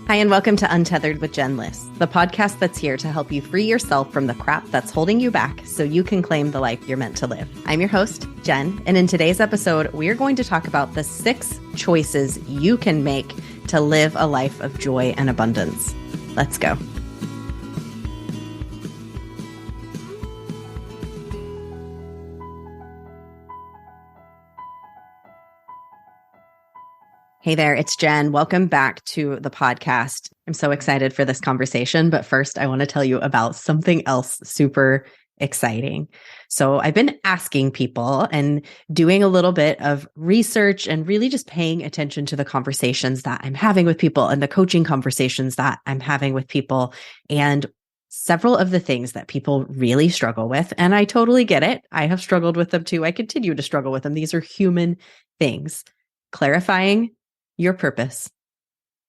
Hi, and welcome to Untethered with Jen Liss, the podcast that's here to help you free yourself from the crap that's holding you back so you can claim the life you're meant to live. I'm your host, Jen, and in today's episode, we're going to talk about the 6 choices you can make to live a life of joy and abundance. Let's go. Hey there, it's Jen. Welcome back to the podcast. I'm so excited for this conversation, but first I want to tell you about something else super exciting. So I've been asking people and doing a little bit of research and really just paying attention to the conversations that I'm having with people and the coaching conversations that I'm having with people, and several of the things that people really struggle with. And I totally get it. I have struggled with them too. I continue to struggle with them. These are human things. Clarifying your purpose,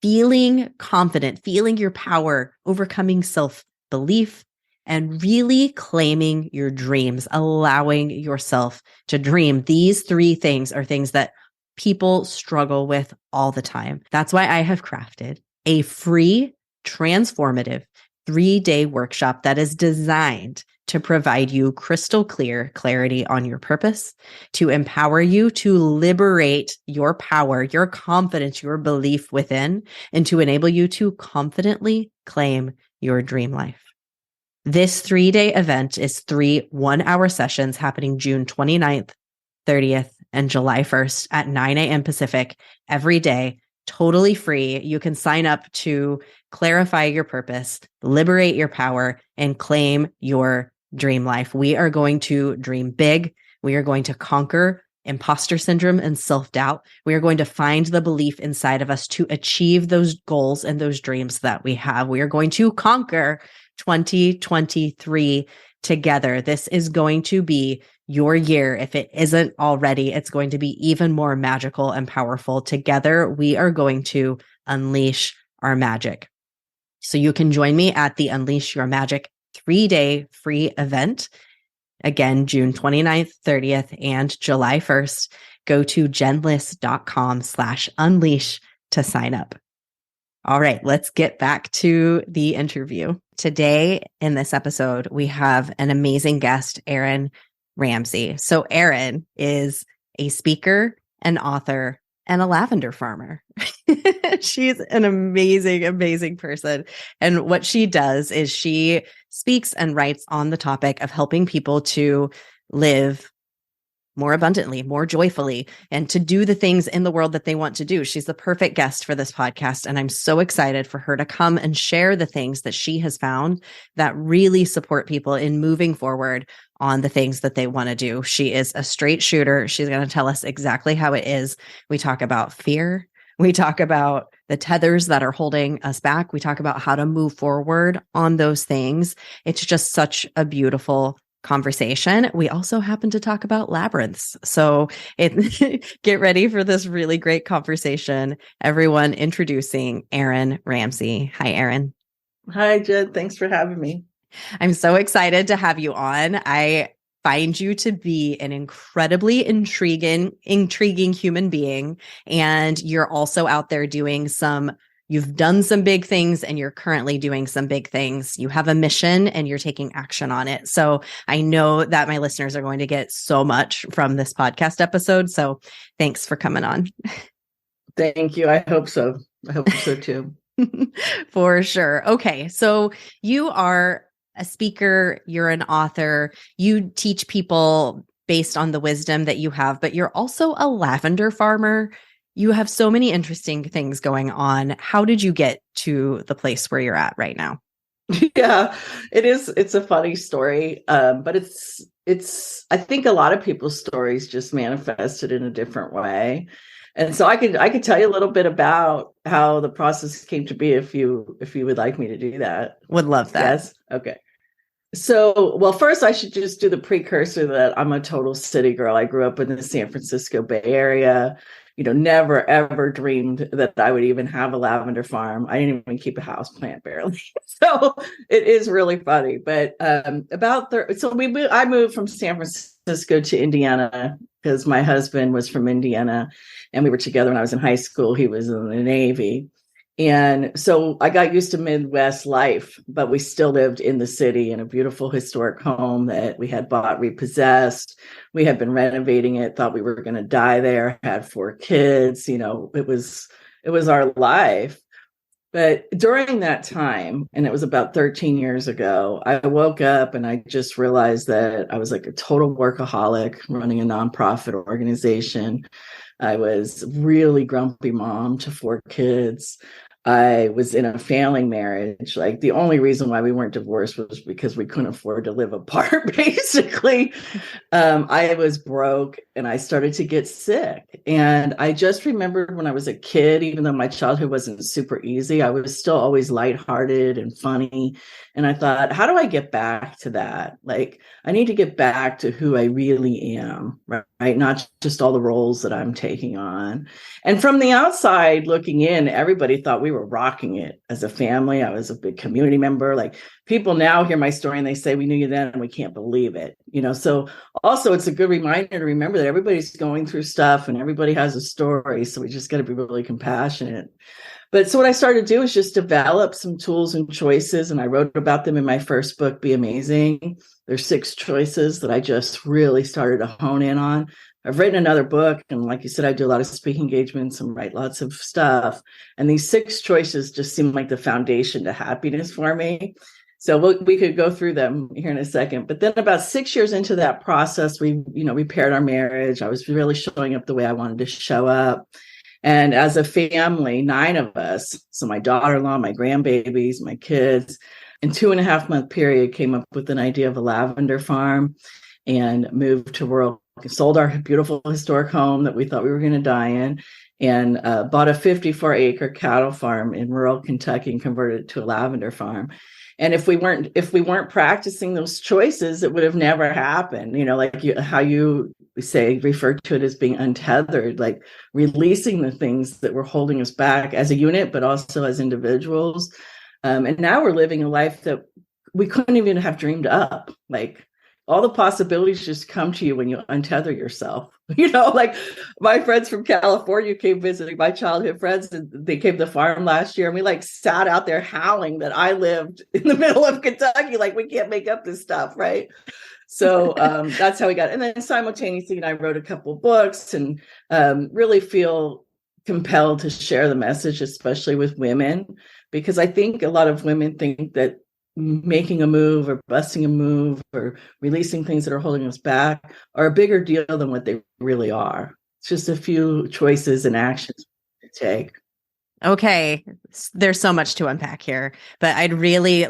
feeling confident, feeling your power, overcoming self-belief, and really claiming your dreams, allowing yourself to dream. These 3 things are things that people struggle with all the time. That's why I have crafted a free, transformative 3-day workshop that is designed to provide you crystal clear clarity on your purpose, to empower you to liberate your power, your confidence, your belief within, and to enable you to confidently claim your dream life. This 3-day event is 3 one-hour sessions happening June 29th, 30th, and July 1st at 9 a.m. Pacific every day, totally free. You can sign up to clarify your purpose, liberate your power, and claim your dream life. We are going to dream big. We are going to conquer imposter syndrome and self-doubt. We are going to find the belief inside of us to achieve those goals and those dreams that we have. We are going to conquer 2023 together. This is going to be your year. If it isn't already, it's going to be even more magical and powerful. Together, we are going to unleash our magic. So you can join me at the Unleash Your Magic 3-day free event. Again, June 29th, 30th, and July 1st. Go to jenliss.com/unleash to sign up. All right, let's get back to the interview. Today in this episode, we have an amazing guest, Erin Ramsey. So Erin is a speaker, an author, and a lavender farmer. She's an amazing, amazing person. And what she does is she speaks and writes on the topic of helping people to live more abundantly, more joyfully, and to do the things in the world that they want to do. She's the perfect guest for this podcast. And I'm so excited for her to come and share the things that she has found that really support people in moving forward on the things that they want to do. She is a straight shooter. She's going to tell us exactly how it is. We talk about fear. We talk about the tethers that are holding us back. We talk about how to move forward on those things. It's just such a beautiful conversation. We also happen to talk about labyrinths. So get ready for this really great conversation. Everyone, introducing Erin Ramsey. Hi, Erin. Hi, Jen. Thanks for having me. I'm so excited to have you on. I find you to be an incredibly intriguing human being. And you're also out there you've done some big things and you're currently doing some big things. You have a mission and you're taking action on it. So I know that my listeners are going to get so much from this podcast episode. So thanks for coming on. Thank you. I hope so. I hope so too. For sure. Okay. So you are a speaker, you're an author, you teach people based on the wisdom that you have, but you're also a lavender farmer. You have so many interesting things going on. How did you get to the place where you're at right now? Yeah, it is. It's a funny story, but I think a lot of people's stories just manifested in a different way. And so I could tell you a little bit about how the process came to be if you would like me to do that. Would love that. Yes. Okay. So, well, first I should just do the precursor that I'm a total city girl. I grew up in the San Francisco Bay Area. Never, ever dreamed that I would even have a lavender farm. I didn't even keep a house plant barely. So it is really funny. But I moved from San Francisco to Indiana because my husband was from Indiana and we were together when I was in high school. He was in the Navy. And so I got used to Midwest life, but we still lived in the city in a beautiful historic home that we had bought, repossessed. We had been renovating it, thought we were going to die there, had 4 kids, it was our life. But during that time, and it was about 13 years ago, I woke up and I just realized that I was like a total workaholic running a nonprofit organization. I was really grumpy mom to 4 kids. I was in a failing marriage. Like the only reason why we weren't divorced was because we couldn't afford to live apart, basically. I was broke and I started to get sick. And I just remembered when I was a kid, even though my childhood wasn't super easy, I was still always lighthearted and funny. And I thought, how do I get back to that? Like, I need to get back to who I really am, right? Not just all the roles that I'm taking on. And from the outside looking in, everybody thought we were rocking it as a family. I was a big community member. Like people now hear my story and they say, we knew you then and we can't believe it. So also it's a good reminder to remember that everybody's going through stuff and everybody has a story. So we just got to be really compassionate. But so what I started to do is just develop some tools and choices. And I wrote about them in my first book, Be Amazing. There's 6 choices that I just really started to hone in on. I've written another book. And like you said, I do a lot of speaking engagements and write lots of stuff. And these 6 choices just seem like the foundation to happiness for me. So we could go through them here in a second. But then about 6 years into that process, we repaired our marriage. I was really showing up the way I wanted to show up. And as a family, 9 of us, so my daughter-in-law, my grandbabies, my kids, in 2.5-month period, came up with an idea of a lavender farm and moved to rural, sold our beautiful historic home that we thought we were going to die in, and bought a 54-acre cattle farm in rural Kentucky and converted it to a lavender farm. And if we weren't practicing those choices, it would have never happened. How you refer to it as being untethered, like releasing the things that were holding us back as a unit, but also as individuals. And now we're living a life that we couldn't even have dreamed up. Like all the possibilities just come to you when you untether yourself. Like my friends from California came visiting, my childhood friends, and they came to the farm last year, and we like sat out there howling that I lived in the middle of Kentucky. Like we can't make up this stuff, right? So that's how we got it. And then simultaneously, I wrote a couple of books and really feel compelled to share the message, especially with women, because I think a lot of women think that making a move or busting a move or releasing things that are holding us back are a bigger deal than what they really are. It's just a few choices and actions to take. Okay. There's so much to unpack here, but I'd really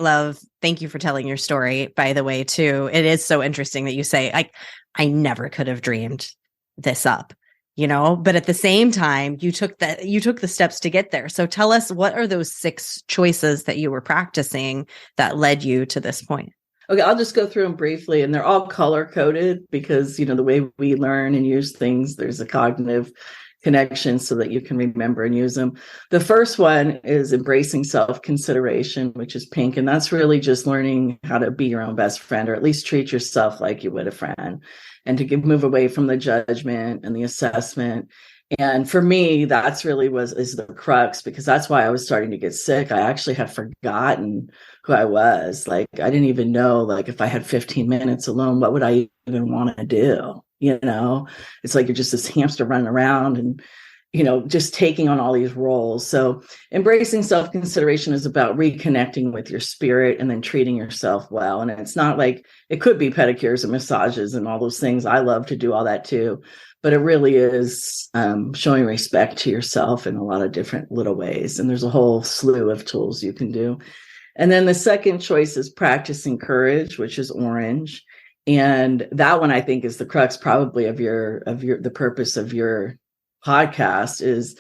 thank you for telling your story, by the way, too. It is so interesting that you say, I never could have dreamed this up, but at the same time, you took the steps to get there. So tell us, what are those 6 choices that you were practicing that led you to this point? Okay, I'll just go through them briefly, and they're all color coded because, the way we learn and use things, there's a cognitive connection so that you can remember and use them. The first one is embracing self-consideration, which is pink. And that's really just learning how to be your own best friend, or at least treat yourself like you would a friend, and to move away from the judgment and the assessment. And for me, that's really is the crux, because that's why I was starting to get sick. I actually had forgotten who I was. Like, I didn't even know, like, if I had 15 minutes alone, what would I even want to do? It's like you're just this hamster running around and, just taking on all these roles. So embracing self-consideration is about reconnecting with your spirit and then treating yourself well. And it's not like, it could be pedicures and massages and all those things. I love to do all that too. But it really is showing respect to yourself in a lot of different little ways. And there's a whole slew of tools you can do. And then the second choice is practicing courage, which is orange. And that one, I think, is the crux probably of the purpose of your podcast is,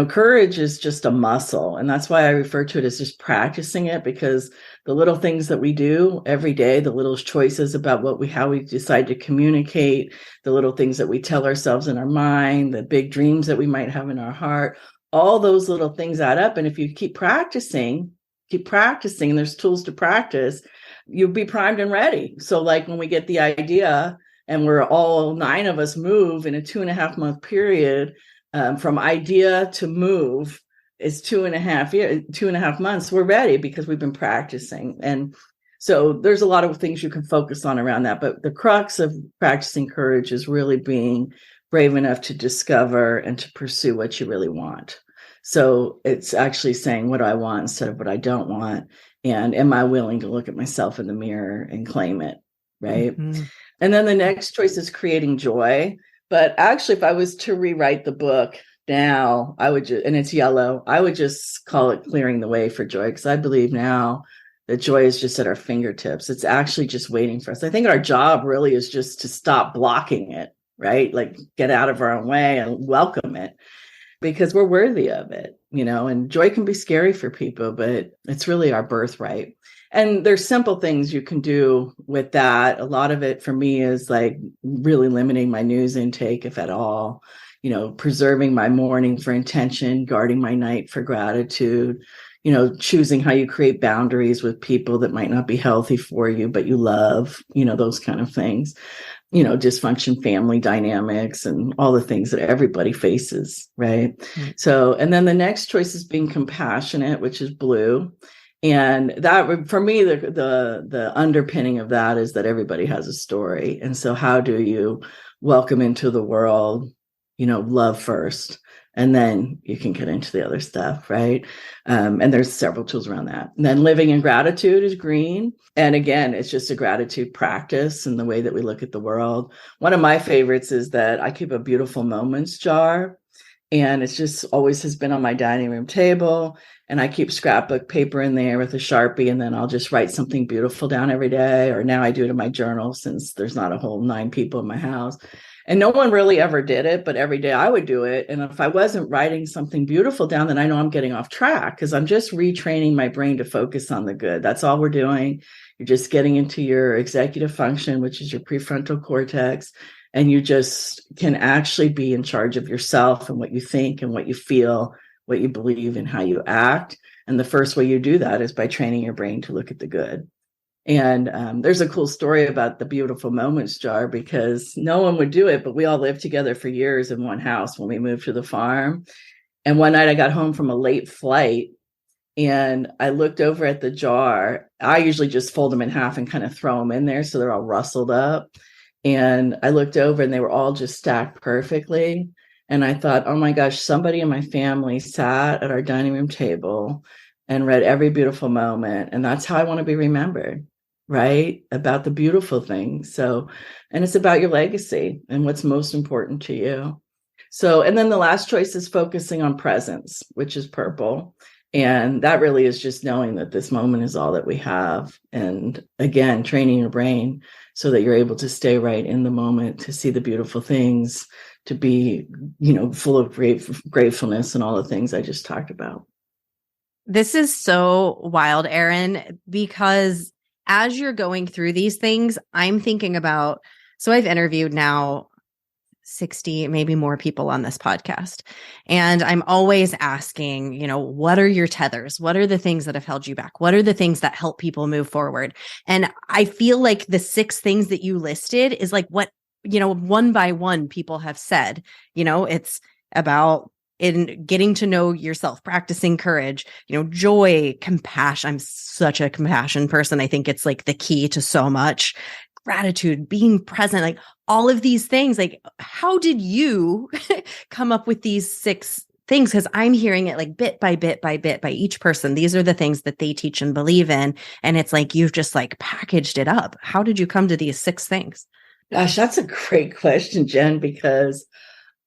courage is just a muscle. And that's why I refer to it as just practicing it, because the little things that we do every day, the little choices about how we decide to communicate, the little things that we tell ourselves in our mind, the big dreams that we might have in our heart, all those little things add up. And if you keep practicing, and there's tools to practice, you'll be primed and ready. So like when we get the idea and we're all 9 of us move in a 2.5-month period, from idea to move, it's 2.5 months, we're ready because we've been practicing. And so there's a lot of things you can focus on around that. But the crux of practicing courage is really being brave enough to discover and to pursue what you really want. So it's actually saying, what do I want instead of what I don't want? And am I willing to look at myself in the mirror and claim it? Right. Mm-hmm. And then the next choice is creating joy. But actually, if I was to rewrite the book now, I would and it's yellow, I would just call it clearing the way for joy, because I believe now that joy is just at our fingertips. It's actually just waiting for us. I think our job really is just to stop blocking it, right? Like get out of our own way and welcome it, because we're worthy of it, and joy can be scary for people, but it's really our birthright. And there's simple things you can do with that. A lot of it for me is like really limiting my news intake, if at all, preserving my morning for intention, guarding my night for gratitude, choosing how you create boundaries with people that might not be healthy for you, but you love, those kind of things, dysfunction, family dynamics, and all the things that everybody faces. Right. Mm-hmm. So, and then the next choice is being compassionate, which is blue. And that, for me, the underpinning of that is that everybody has a story. And so how do you welcome into the world, love first, and then you can get into the other stuff, right? And there's several tools around that. And then living in gratitude is green. And again, it's just a gratitude practice and the way that we look at the world. One of my favorites is that I keep a beautiful moments jar. And it's just always has been on my dining room table. And I keep scrapbook paper in there with a Sharpie. And then I'll just write something beautiful down every day. Or now I do it in my journal, since there's not a whole 9 people in my house. And no one really ever did it, but every day I would do it. And if I wasn't writing something beautiful down, then I know I'm getting off track, because I'm just retraining my brain to focus on the good. That's all we're doing. You're just getting into your executive function, which is your prefrontal cortex. And you just can actually be in charge of yourself and what you think and what you feel, what you believe, and how you act. And the first way you do that is by training your brain to look at the good. And there's a cool story about the beautiful moments jar, because no one would do it, but we all lived together for years in one house when we moved to the farm. And one night I got home from a late flight and I looked over at the jar. I usually just fold them in half and kind of throw them in there so they're all rustled up. And I looked over and they were all just stacked perfectly. And I thought, oh my gosh, somebody in my family sat at our dining room table and read every beautiful moment. And that's how I want to be remembered, right? About the beautiful things. So, and it's about your legacy and what's most important to you. So, and then the last choice is focusing on presence, which is purple. And that really is just knowing that this moment is all that we have. And again, training your brain so that you're able to stay right in the moment, to see the beautiful things, to be, full of gratefulness and all the things I just talked about. This is so wild, Erin, because as you're going through these things, I'm thinking about, so I've interviewed now 60, maybe more people on this podcast. And I'm always asking, what are your tethers? What are the things that have held you back? What are the things that help people move forward? And I feel like the 6 things that you listed is like what, one by one people have said, it's about in getting to know yourself, practicing courage, joy, compassion. I'm such a compassion person. I think it's like the key to so much. Gratitude, being present, like all of these things. Like, how did you come up with these 6 things? Because I'm hearing it like bit by bit by bit by each person. These are the things that they teach and believe in. And it's like, you've just like packaged it up. How did you come to these 6 things? Gosh, that's a great question, Jen, because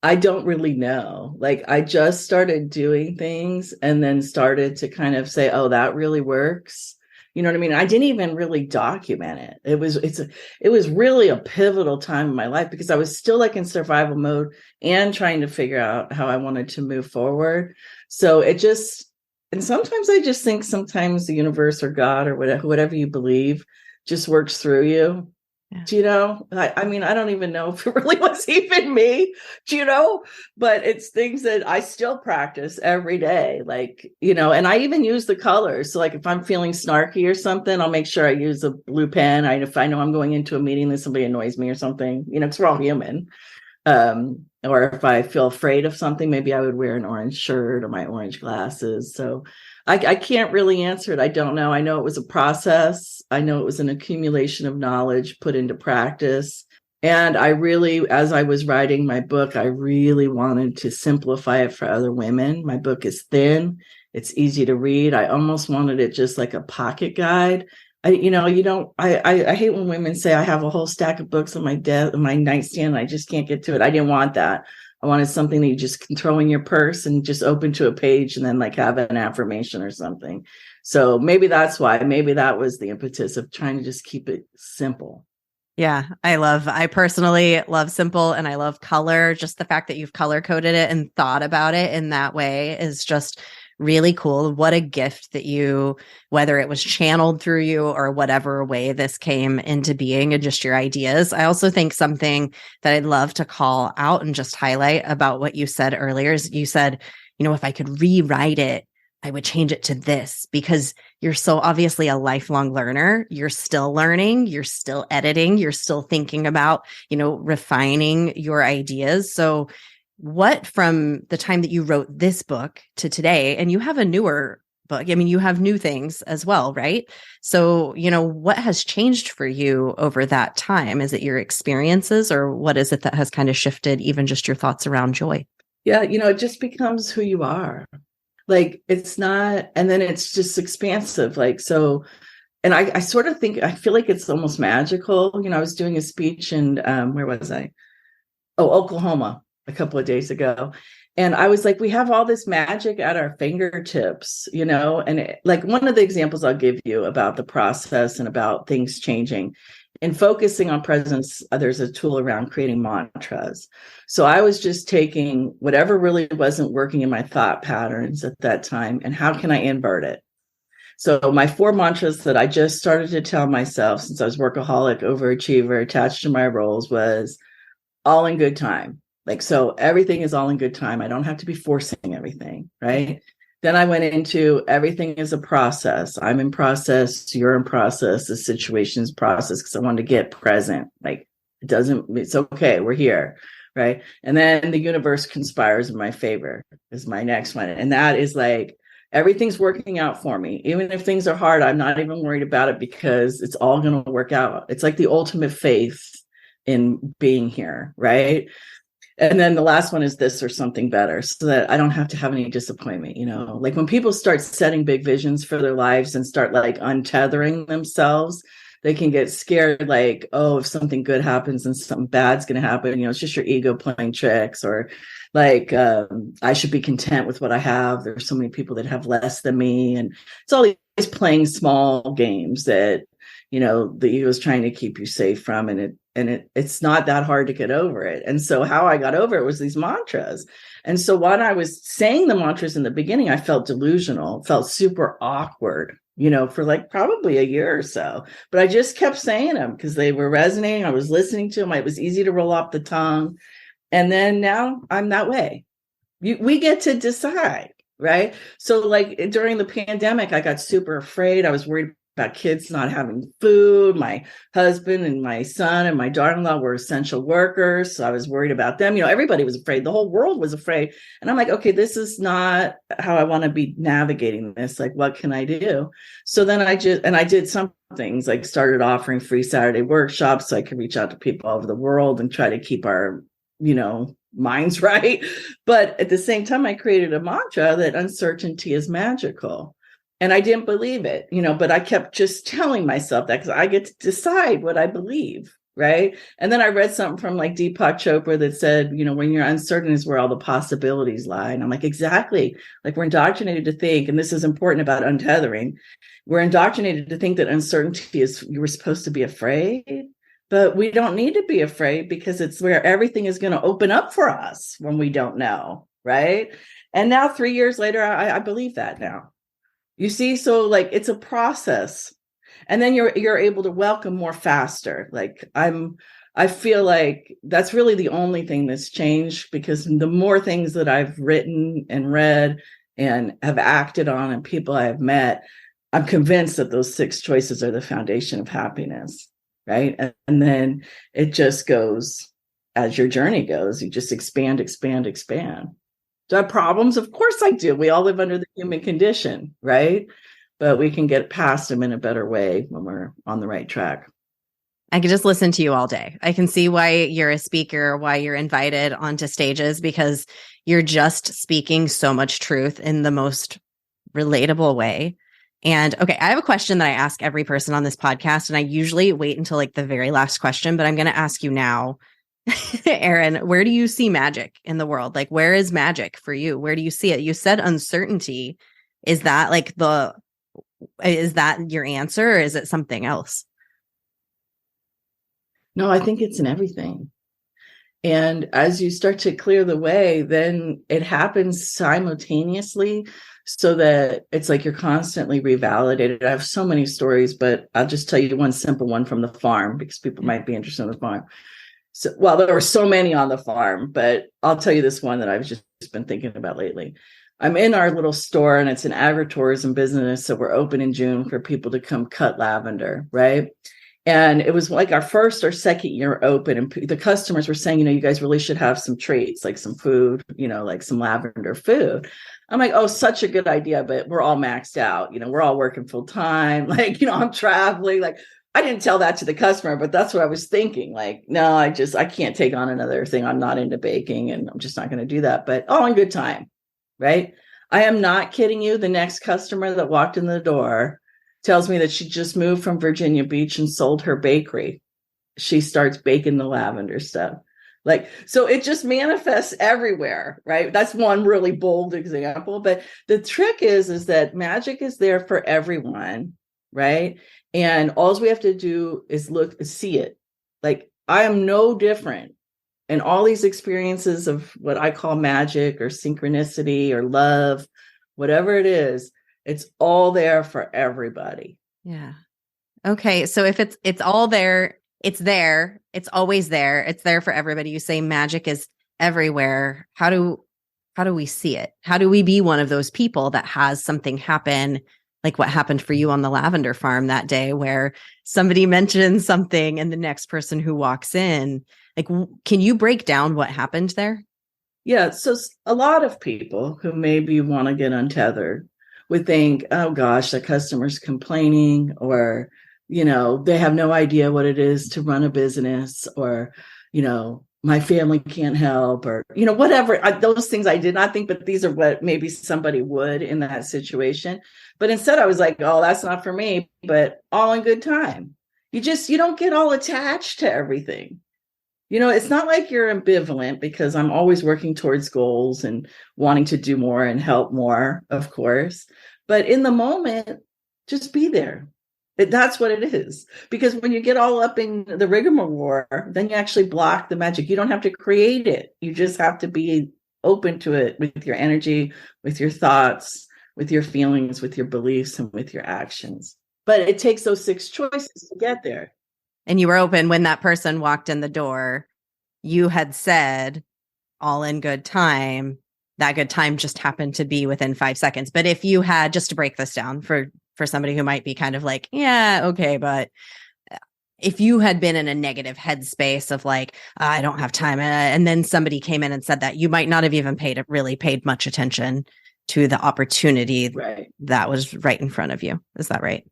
I don't really know. Like, I just started doing things and then started to kind of say, oh, that really works. You know what I mean? I didn't even really document it. It was really a pivotal time in my life, because I was still like in survival mode and trying to figure out how I wanted to move forward. So and sometimes I just think sometimes the universe or God or whatever you believe just works through you. Yeah. I mean, I don't even know if it really was even me, but it's things that I still practice every day. Like, and I even use the colors. So like if I'm feeling snarky or something, I'll make sure I use a blue pen. If I know I'm going into a meeting that somebody annoys me or something, because we're all human. Or if I feel afraid of something, maybe I would wear an orange shirt or my orange glasses. So I can't really answer it. I don't know. I know it was a process. I know it was an accumulation of knowledge put into practice. And I really, as I was writing my book, I really wanted to simplify it for other women. My book is thin. It's easy to read. I almost wanted it just like a pocket guide. I hate when women say I have a whole stack of books on my desk, my nightstand, and I just can't get to it. I didn't want that. I wanted something that you just can throw in your purse and just open to a page and then like have an affirmation or something. So maybe that's why, maybe that was the impetus of trying to just keep it simple. Yeah, I personally love simple, and I love color. Just the fact that you've color coded it and thought about it in that way is just really cool. What a gift that you, whether it was channeled through you or whatever way this came into being and just your ideas. I also think something that I'd love to call out and just highlight about what you said earlier is you said, if I could rewrite it, I would change it to this, because you're so obviously a lifelong learner. You're still learning, you're still editing, you're still thinking about, refining your ideas. So what, from the time that you wrote this book to today, and you have a newer book, you have new things as well, right? So, what has changed for you over that time? Is it your experiences, or what is it that has kind of shifted even just your thoughts around joy? Yeah, it just becomes who you are. Like, it's not, and then it's just expansive. Like, so, and I sort of think, I feel like it's almost magical. I was doing a speech in, where was I? Oh, Oklahoma a couple of days ago. And I was like, we have all this magic at our fingertips, and like one of the examples I'll give you about the process and about things changing and focusing on presence, there's a tool around creating mantras. So I was just taking whatever really wasn't working in my thought patterns at that time, and how can I invert it? So my 4 mantras that I just started to tell myself, since I was workaholic, overachiever, attached to my roles, was all in good time. Like, so everything is all in good time. I don't have to be forcing everything, right? Then I went into everything is a process. I'm in process. You're in process. The situation's process, because I wanted to get present. Like, it's okay. We're here, right? And then the universe conspires in my favor is my next one. And that is like, everything's working out for me. Even if things are hard, I'm not even worried about it, because it's all going to work out. It's like the ultimate faith in being here, right? And then the last one is this or something better, so that I don't have to have any disappointment. Like when people start setting big visions for their lives and start like untethering themselves, they can get scared, like, oh, if something good happens and something bad's going to happen, it's just your ego playing tricks, or like, I should be content with what I have. There's so many people that have less than me. And it's all these playing small games that, the ego is trying to keep you safe from, and it's not that hard to get over it. And so how I got over it was these mantras. And so when I was saying the mantras in the beginning, I felt delusional, felt super awkward, for like probably a year or so. But I just kept saying them because they were resonating. I was listening to them. It was easy to roll off the tongue. And then now I'm that way. We get to decide, right? So like during the pandemic, I got super afraid. I was worried about kids not having food. My husband and my son and my daughter-in-law were essential workers, so I was worried about them. Everybody was afraid. The whole world was afraid. And I'm like, okay, this is not how I want to be navigating this. Like, what can I do? So then I did some things, like started offering free Saturday workshops so I could reach out to people all over the world and try to keep our, minds right. But at the same time, I created a mantra that uncertainty is magical. And I didn't believe it, but I kept just telling myself that, because I get to decide what I believe, right? And then I read something from like Deepak Chopra that said, when you're uncertain is where all the possibilities lie. And I'm like, exactly. Like, we're indoctrinated to think, and this is important about untethering, we're indoctrinated to think that uncertainty is, you were supposed to be afraid, but we don't need to be afraid, because it's where everything is going to open up for us when we don't know, right? And now 3 years later, I believe that now. You see, so like it's a process, and then you're able to welcome more faster. Like I feel like that's really the only thing that's changed, because the more things that I've written and read and have acted on and people I have met, I'm convinced that those 6 choices are the foundation of happiness, right? And then it just goes as your journey goes, you just expand, expand, expand. Do I have problems? Of course I do. We all live under the human condition, right? But we can get past them in a better way when we're on the right track. I could just listen to you all day. I can see why you're a speaker, why you're invited onto stages, because you're just speaking so much truth in the most relatable way. And okay, I have a question that I ask every person on this podcast, and I usually wait until like the very last question, but I'm going to ask you now, Erin, where do you see magic in the world? Like, where is magic for you? Where do you see it? You said uncertainty. Is that your answer, or is it something else? No, I think it's in everything. And as you start to clear the way, then it happens simultaneously, so that it's like you're constantly revalidated. I have so many stories, but I'll just tell you one simple one from the farm, because people might be interested in the farm. So, well, there were so many on the farm, but I'll tell you this one that I've just been thinking about lately. I'm in our little store, and it's an agritourism business. So we're open in June for people to come cut lavender, right? And it was like our first or second year open, and the customers were saying, you guys really should have some treats, like some food, like some lavender food. I'm like, oh, such a good idea, but we're all maxed out. We're all working full time. Like, I'm traveling. Like, I didn't tell that to the customer, but that's what I was thinking. Like, no, I can't take on another thing. I'm not into baking, and I'm just not going to do that, but all in good time, right? I am not kidding you. The next customer that walked in the door tells me that she just moved from Virginia Beach and sold her bakery. She starts baking the lavender stuff. Like, so it just manifests everywhere, right? That's one really bold example. But the trick is that magic is there for everyone, right? And all we have to do is see it. Like, I am no different in all these experiences of what I call magic or synchronicity or love, whatever it is. It's all there for everybody. Yeah. Okay. So if it's all there, it's there. It's always there. It's there for everybody. You say magic is everywhere. How do we see it? How do we be one of those people that has something happen, like what happened for you on the lavender farm that day, where somebody mentions something and the next person who walks in, like, can you break down what happened there? Yeah. So a lot of people who maybe want to get untethered would think, oh gosh, the customer's complaining, or, they have no idea what it is to run a business, or, my family can't help, or, whatever. Those things I did not think, but these are what maybe somebody would in that situation. But instead I was like, oh, that's not for me, but all in good time. You don't get all attached to everything. It's not like you're ambivalent, because I'm always working towards goals and wanting to do more and help more, of course. But in the moment, just be there. That's what it is. Because when you get all up in the rigmarole, then you actually block the magic. You don't have to create it. You just have to be open to it with your energy, with your thoughts, with your feelings, with your beliefs, and with your actions. But it takes those 6 choices to get there. And you were open when that person walked in the door. You had said, all in good time. That good time just happened to be within 5 seconds. But if you had, just to break this down for somebody who might be kind of like, yeah, okay, but if you had been in a negative headspace of like, I don't have time, and then somebody came in and said that, you might not have even paid much attention to the opportunity that was right in front of you. Is that right?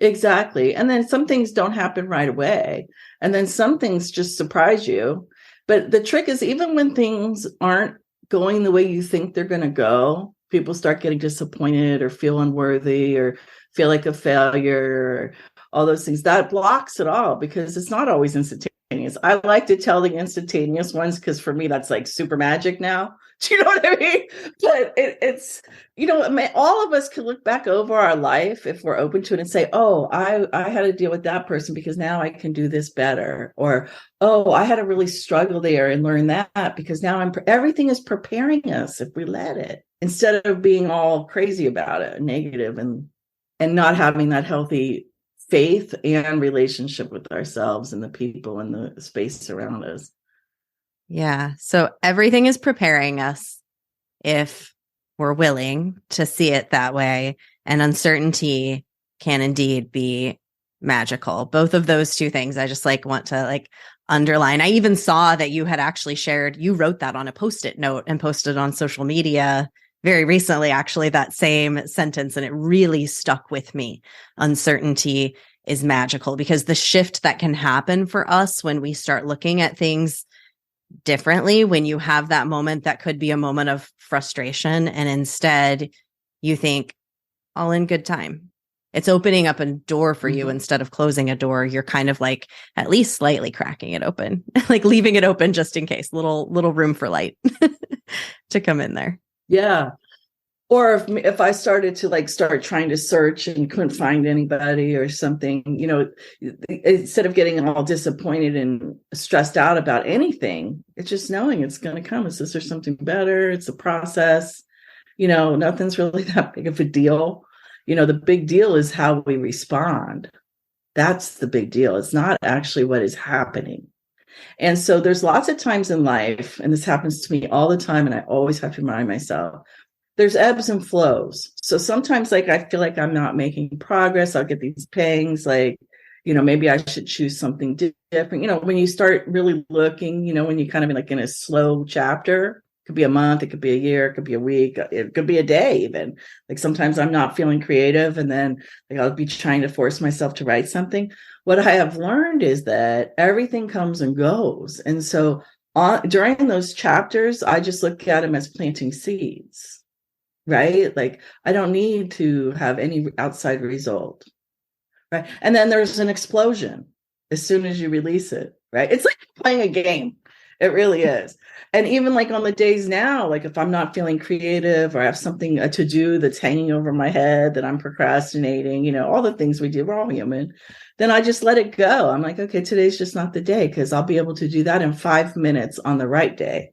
Exactly. And then some things don't happen right away. And then some things just surprise you. But the trick is, even when things aren't going the way you think they're going to go, people start getting disappointed or feel unworthy or feel like a failure, or all those things. That blocks it all, because it's not always instantaneous. I like to tell the instantaneous ones, because for me, that's like super magic now. Do you know what I mean? But it's, all of us can look back over our life if we're open to it and say, oh, I had to deal with that person because now I can do this better. Or, oh, I had to really struggle there and learn that because now everything is preparing us if we let it, instead of being all crazy about it, negative, and not having that healthy faith and relationship with ourselves and the people and the space around us. Yeah. So everything is preparing us if we're willing to see it that way. And uncertainty can indeed be magical. Both of those two things I just want to underline. I even saw that you had actually shared, you wrote that on a Post-it note and posted on social media very recently, actually, that same sentence. And it really stuck with me. Uncertainty is magical, because the shift that can happen for us when we start looking at things differently, when you have that moment that could be a moment of frustration, and instead you think, all in good time. It's opening up a door for you instead of closing a door. You're kind of like at least slightly cracking it open, like leaving it open just in case, little room for light to come in there. Yeah. Or if I started to like start trying to search and couldn't find anybody or something, instead of getting all disappointed and stressed out about anything, it's just knowing it's going to come. It's just, there's something better. It's a process. Nothing's really that big of a deal. The big deal is how we respond. That's the big deal. It's not actually what is happening. And so there's lots of times in life, and this happens to me all the time, and I always have to remind myself, there's ebbs and flows. So sometimes like I feel like I'm not making progress. I'll get these pangs like, maybe I should choose something different. When you start really looking, when you kind of like in a slow chapter, it could be a month, it could be a year, it could be a week, it could be a day even. Like sometimes I'm not feeling creative, and then like I'll be trying to force myself to write something. What I have learned is that everything comes and goes. And so during those chapters, I just look at them as planting seeds. Right? Like I don't need to have any outside result. Right. And then there's an explosion as soon as you release it. Right. It's like playing a game. It really is. And even like on the days now, like if I'm not feeling creative or I have something to do that's hanging over my head that I'm procrastinating, all the things we do, we're all human, then I just let it go. I'm like, okay, today's just not the day, because I'll be able to do that in 5 minutes on the right day.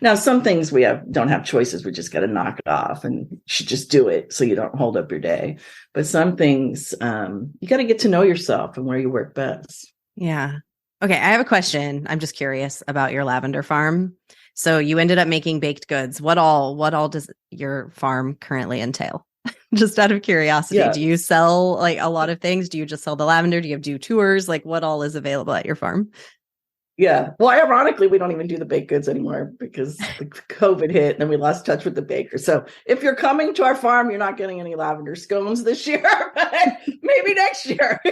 Now some things we don't have choices. We just got to knock it off, and you should just do it so you don't hold up your day. But some things, you got to get to know yourself and where you work best. Yeah. Okay. I have a question. I'm just curious about your lavender farm. So you ended up making baked goods. What all does your farm currently entail? Just out of curiosity. Yeah. Do you sell like a lot of things? Do you just sell the lavender? Do you do tours? Like what all is available at your farm? Yeah. Well, ironically, we don't even do the baked goods anymore because the COVID hit and then we lost touch with the baker. So if you're coming to our farm, you're not getting any lavender scones this year, but maybe next year.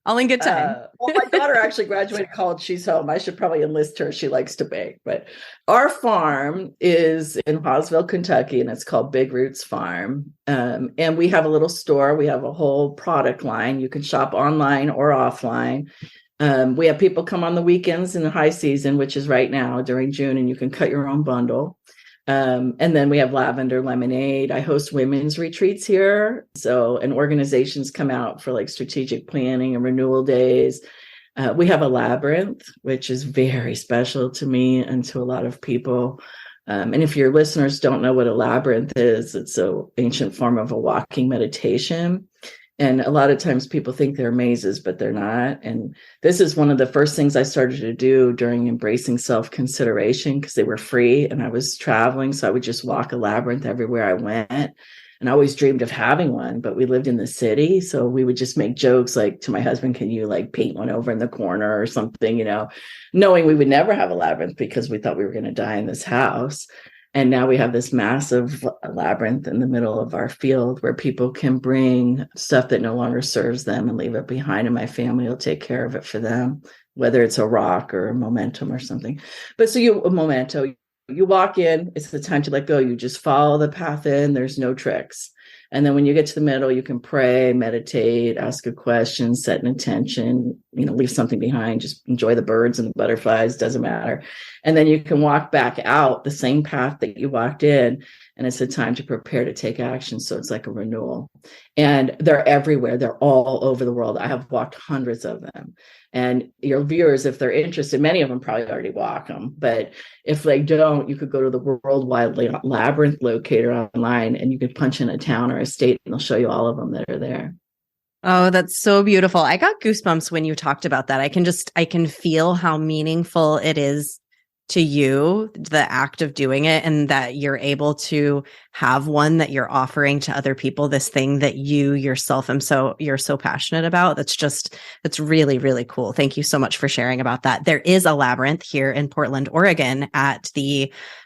All in good time. Well, my daughter actually graduated college. She's home. I should probably enlist her. She likes to bake. But our farm is in Hawesville, Kentucky, and it's called Big Roots Farm. And we have a little store. We have a whole product line. You can shop online or offline. We have people come on the weekends in the high season, which is right now during June, and you can cut your own bundle. And then we have lavender lemonade. I host women's retreats here. And organizations come out for like strategic planning and renewal days. We have a labyrinth, which is very special to me and to a lot of people. And if your listeners don't know what a labyrinth is, it's an ancient form of a walking meditation. And a lot of times people think they're mazes, but they're not. And this is one of the first things I started to do during embracing self-consideration, because they were free and I was traveling. So I would just walk a labyrinth everywhere I went. And I always dreamed of having one, but we lived in the city. So we would just make jokes like to my husband, can you like paint one over in the corner or something, knowing we would never have a labyrinth because we thought we were going to die in this house. And now we have this massive labyrinth in the middle of our field where people can bring stuff that no longer serves them and leave it behind, and my family will take care of it for them, whether it's a rock or a momentum or something. But so a memento, you walk in, it's the time to let go. You just follow the path in, there's no tricks. And then when you get to the middle, you can pray, meditate, ask a question, set an intention, leave something behind, just enjoy the birds and the butterflies, doesn't matter. And then you can walk back out the same path that you walked in, and it's a time to prepare to take action. So it's like a renewal. And they're everywhere. They're all over the world. I have walked hundreds of them. And your viewers, if they're interested, many of them probably already walk them. But if they don't, you could go to the Worldwide Labyrinth Locator online, and you could punch in a town or a state, and they'll show you all of them that are there. Oh, that's so beautiful. I got goosebumps when you talked about that. I can feel how meaningful it is to you, the act of doing it, and that you're able to have one that you're offering to other people, this thing that you yourself you're so passionate about. That's really, really cool. Thank you so much for sharing about that. There is a labyrinth here in Portland, Oregon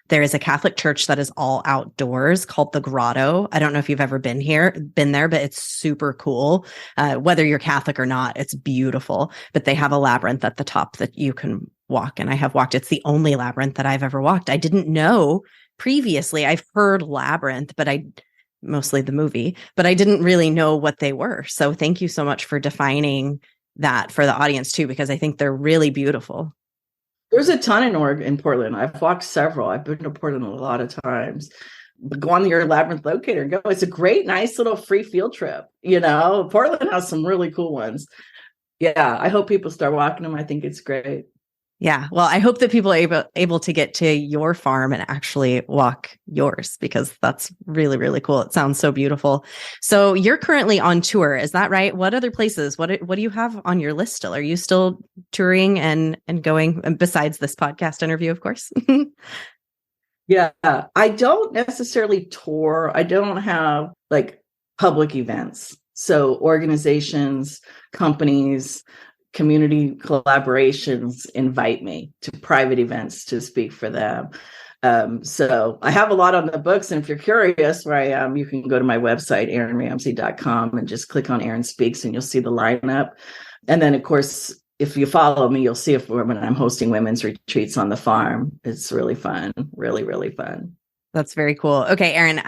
there is a Catholic church that is all outdoors called the Grotto. I don't know if you've ever been there, but it's super cool. Whether you're Catholic or not, it's beautiful, but they have a labyrinth at the top that you can walk. And I have walked. It's the only labyrinth that I've ever walked. I didn't know previously. I've heard labyrinth, mostly the movie, but I didn't really know what they were. So thank you so much for defining that for the audience too, because I think they're really beautiful. There's a ton in Portland. I've walked several. I've been to Portland a lot of times. Go on your labyrinth locator and go. It's a great, nice little free field trip. Portland has some really cool ones. Yeah, I hope people start walking them. I think it's great. Yeah. Well, I hope that people are able to get to your farm and actually walk yours, because that's really, really cool. It sounds so beautiful. So you're currently on tour. Is that right? What other places? What do you have on your list still? Are you still touring and going, besides this podcast interview, of course? Yeah. I don't necessarily tour. I don't have public events. So organizations, companies, community collaborations invite me to private events to speak for them. So I have a lot on the books. And if you're curious where I am, you can go to my website, erinramsey.com, and just click on Erin Speaks, and you'll see the lineup. And then, of course, if you follow me, you'll see when I'm hosting women's retreats on the farm. It's really fun, really, really fun. That's very cool. Okay, Erin,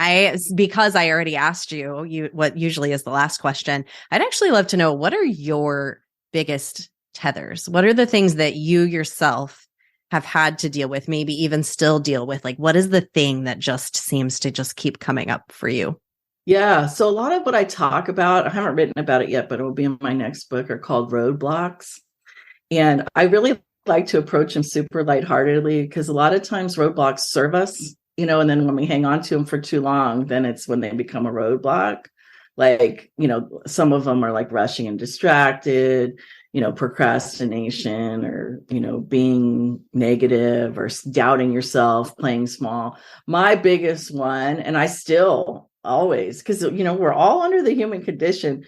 because I already asked you what usually is the last question, I'd actually love to know, what are your biggest tethers? What are the things that you yourself have had to deal with, maybe even still deal with? What is the thing that just seems to just keep coming up for you? Yeah. So a lot of what I talk about, I haven't written about it yet, but it will be in my next book, are called roadblocks. And I really like to approach them super lightheartedly, because a lot of times roadblocks serve us, and then when we hang on to them for too long, then it's when they become a roadblock. Some of them are rushing and distracted, procrastination, or, being negative or doubting yourself, playing small. My biggest one, and I still always, because, we're all under the human condition,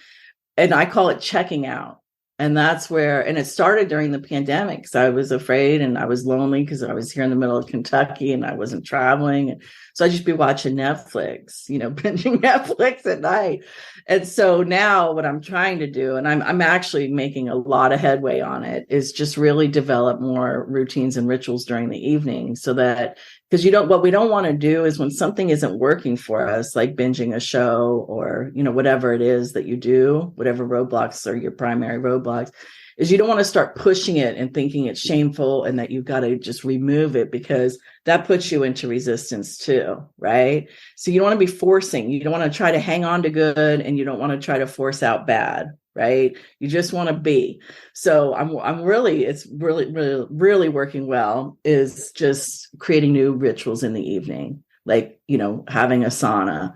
and I call it checking out. And that's where, and it started during the pandemic, because I was afraid and I was lonely because I was here in the middle of Kentucky and I wasn't traveling. And so I'd just be watching Netflix, binging Netflix at night. And so now what I'm trying to do, and I'm actually making a lot of headway on it, is just really develop more routines and rituals during the evening, so that, because what we don't want to do is, when something isn't working for us, like binging a show or, whatever it is that you do, whatever roadblocks are your primary roadblocks, is you don't want to start pushing it and thinking it's shameful and that you've got to just remove it, because that puts you into resistance too, right? So you don't want to be forcing. You don't want to try to hang on to good, and you don't want to try to force out bad, right? You just want to be. So it's really, really, really working well, is just creating new rituals in the evening, having a sauna,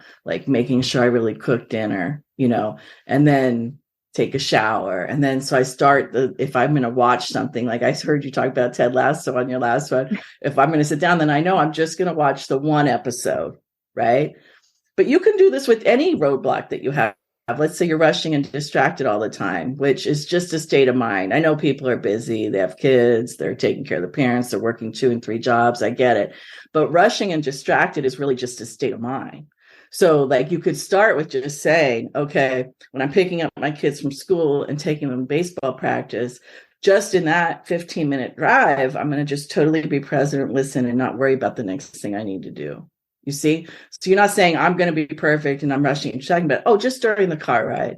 making sure I really cook dinner, and then take a shower. And then, so I start if I'm going to watch something, I heard you talk about Ted Lasso on your last one, if I'm going to sit down, then I know I'm just going to watch the one episode, right? But you can do this with any roadblock that you have. Let's say you're rushing and distracted all the time, which is just a state of mind. I know people are busy. They have kids. They're taking care of the parents. They're working 2 and 3 jobs. I get it. But rushing and distracted is really just a state of mind. So you could start with just saying, okay, when I'm picking up my kids from school and taking them to baseball practice, just in that 15-minute drive, I'm going to just totally be present, listen, and not worry about the next thing I need to do. You see? So you're not saying I'm going to be perfect and I'm rushing and checking, but just during the car ride,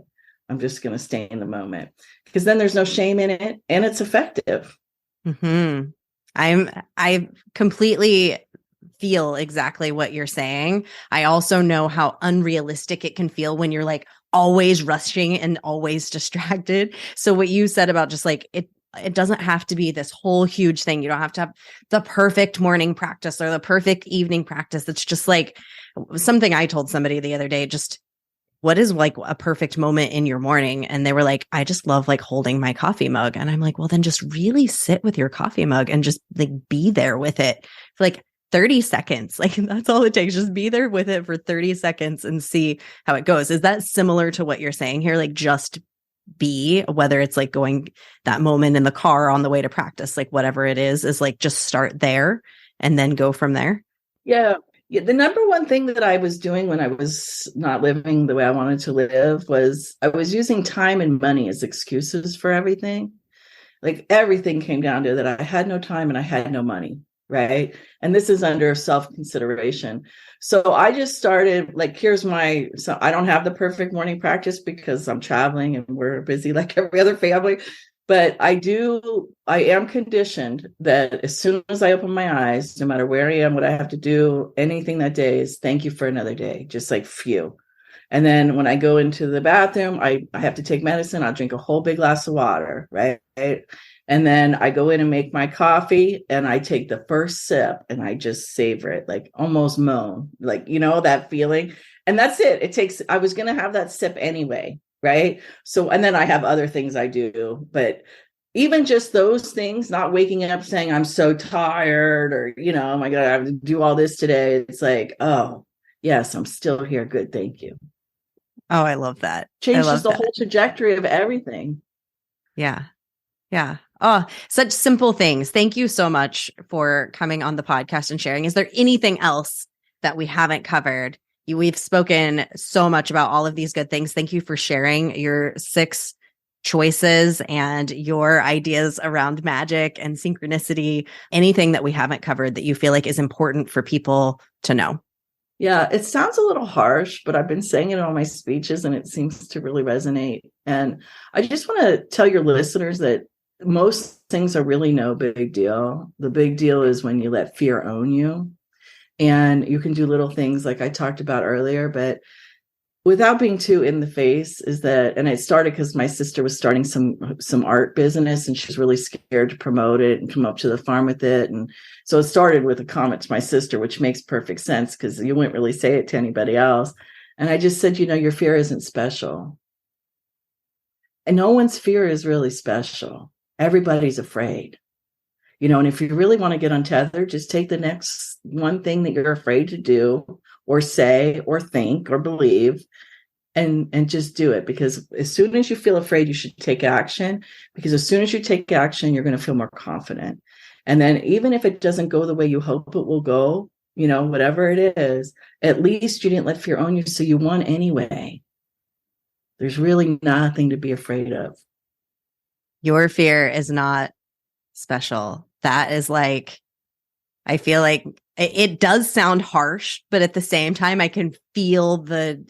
I'm just going to stay in the moment, because then there's no shame in it and it's effective. Mm-hmm. I completely feel exactly what you're saying. I also know how unrealistic it can feel when you're always rushing and always distracted. So what you said about just it doesn't have to be this whole huge thing. You don't have to have the perfect morning practice or the perfect evening practice. It's just something I told somebody the other day, just what is like a perfect moment in your morning? And they were like, I just love like holding my coffee mug. And I'm like, well, then just really sit with your coffee mug and just like be there with it for like 30 seconds. Like that's all it takes. Just be there with it for 30 seconds and see how it goes. Is that similar to what you're saying here? Like just be, whether it's like going that moment in the car on the way to practice, like whatever it is like just start there and then go from there. Yeah. Yeah, the number one thing that I was doing when I was not living the way I wanted to live was I was using time and money as excuses for everything. Like everything came down to that I had no time and I had no money, right? And this is under self-consideration. So I just started like, so I don't have the perfect morning practice because I'm traveling and we're busy like every other family. But I am conditioned that as soon as I open my eyes, no matter where I am, what I have to do, anything that day is thank you for another day, just like phew. And then when I go into the bathroom, I have to take medicine. I'll drink a whole big glass of water, right? And then I go in and make my coffee and I take the first sip and I just savor it, like almost moan, like, that feeling. And that's it. I was going to have that sip anyway. Right. So, and then I have other things I do, but even just those things, not waking up saying I'm so tired or, oh my God, I have to do all this today. It's like, oh, yes, I'm still here. Good. Thank you. Oh, I love that. Changes the whole trajectory of everything. Yeah. Yeah. Oh, such simple things. Thank you so much for coming on the podcast and sharing. Is there anything else that we haven't covered? We've spoken so much about all of these good things. Thank you for sharing your 6 choices and your ideas around magic and synchronicity. Anything that we haven't covered that you feel like is important for people to know? Yeah, it sounds a little harsh, but I've been saying it in all my speeches and it seems to really resonate. And I just want to tell your listeners that most things are really no big deal. The big deal is when you let fear own you. And you can do little things like I talked about earlier, but without being too in the face and it started because my sister was starting some art business and she was really scared to promote it and come up to the farm with it. And so it started with a comment to my sister, which makes perfect sense because you wouldn't really say it to anybody else. And I just said, your fear isn't special. And no one's fear is really special. Everybody's afraid. And if you really want to get untethered, just take the next one thing that you're afraid to do or say or think or believe and just do it. Because as soon as you feel afraid, you should take action. Because as soon as you take action, you're going to feel more confident. And then even if it doesn't go the way you hope it will go, whatever it is, at least you didn't let fear own you. So you won anyway. There's really nothing to be afraid of. Your fear is not special. That is like, I feel like it does sound harsh, but at the same time, I can feel the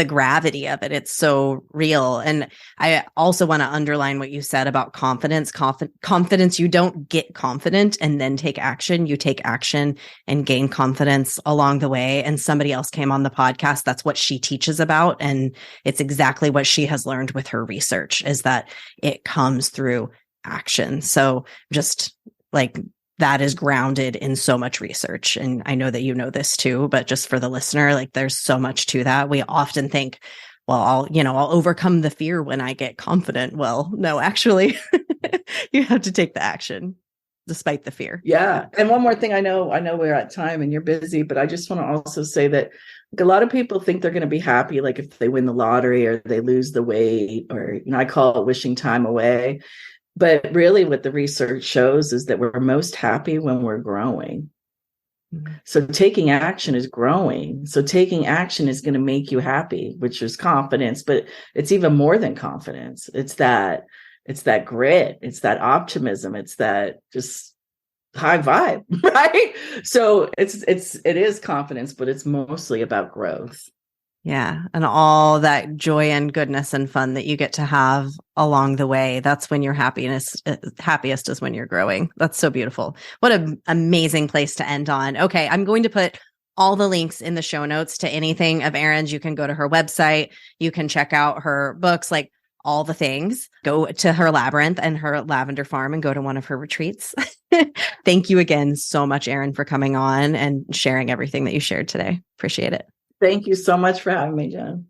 gravity of it. It's so real. And I also want to underline what you said about confidence. Confidence, you don't get confident and then take action. You take action and gain confidence along the way. And somebody else came on the podcast. That's what she teaches about. And it's exactly what she has learned with her research is that it comes through action. So just like that is grounded in so much research. And I know that you know this too, but just for the listener, like there's so much to that. We often think, well, I'll overcome the fear when I get confident. Well, no, actually, you have to take the action despite the fear. Yeah. And one more thing, I know we're at time and you're busy, but I just want to also say that like, a lot of people think they're going to be happy, like if they win the lottery or they lose the weight, or, I call it wishing time away. But really what the research shows is that we're most happy when we're growing. Mm-hmm. So taking action is growing. So taking action is going to make you happy, which is confidence, but it's even more than confidence. It's that grit. It's that optimism. It's that just high vibe, right? So it is confidence, but it's mostly about growth. Yeah. And all that joy and goodness and fun that you get to have along the way. That's when your happiest is when you're growing. That's so beautiful. What an amazing place to end on. Okay. I'm going to put all the links in the show notes to anything of Erin's. You can go to her website. You can check out her books, like all the things. Go to her labyrinth and her lavender farm and go to one of her retreats. Thank you again so much, Erin, for coming on and sharing everything that you shared today. Appreciate it. Thank you so much for having me, Jen.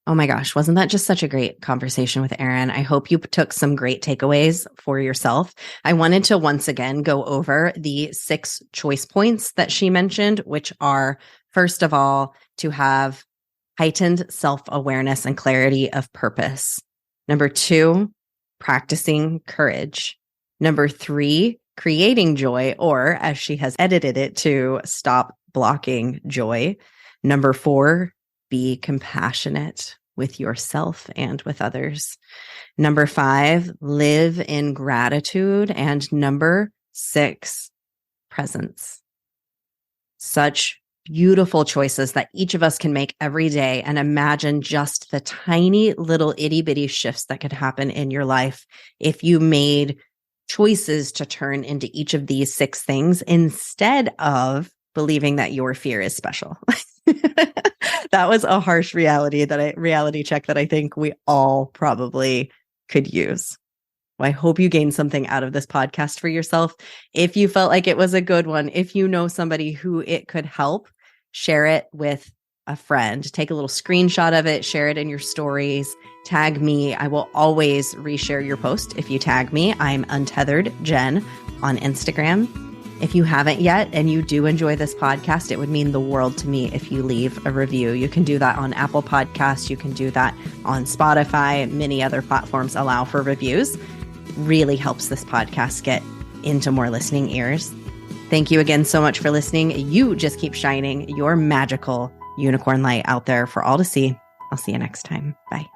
Oh my gosh, wasn't that just such a great conversation with Erin? I hope you took some great takeaways for yourself. I wanted to once again go over the 6 choice points that she mentioned, which are, first of all, to have heightened self-awareness and clarity of purpose. Number 2, practicing courage. Number 3, creating joy, or as she has edited it to, stop blocking joy. Number 4, be compassionate with yourself and with others. Number 5, live in gratitude. And number 6, presence. Such beautiful choices that each of us can make every day, and imagine just the tiny little itty bitty shifts that could happen in your life if you made choices to turn into each of these 6 things instead of believing that your fear is special. That was a harsh reality check that I think we all probably could use. Well, I hope you gained something out of this podcast for yourself. If you felt like it was a good one, if you know somebody who it could help, share it with a friend. Take a little screenshot of it, share it in your stories, tag me. I will always reshare your post if you tag me. I'm Untethered Jen on Instagram. If you haven't yet and you do enjoy this podcast, it would mean the world to me if you leave a review. You can do that on Apple Podcasts. You can do that on Spotify. Many other platforms allow for reviews. Really helps this podcast get into more listening ears. Thank you again so much for listening. You just keep shining your magical unicorn light out there for all to see. I'll see you next time. Bye.